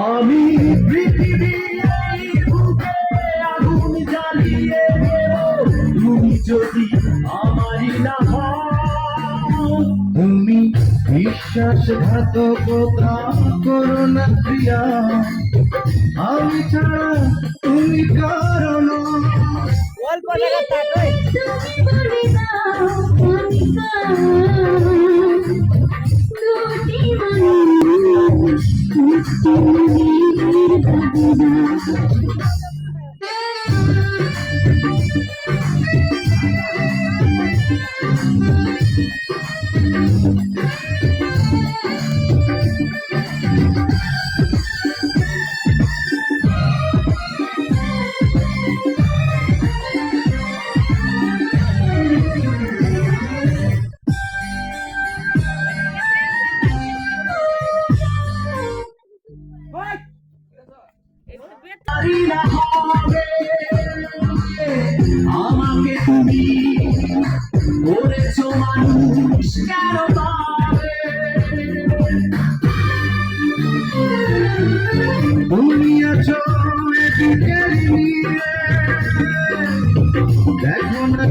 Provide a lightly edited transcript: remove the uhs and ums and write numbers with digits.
আমি পৃথিবীর বুকে আগুন জ্বালিয়ে দেব তুমি যদি আমারই না হও। তুমি বিশ্বাসঘাতকতা করো না প্রিয়া, আমি ছাড়া তুমি কারণ আমাকে তুমি করেছো মানুষ কেন পাবে? তুমি আছো এদিকের নিয়ে, দেখো না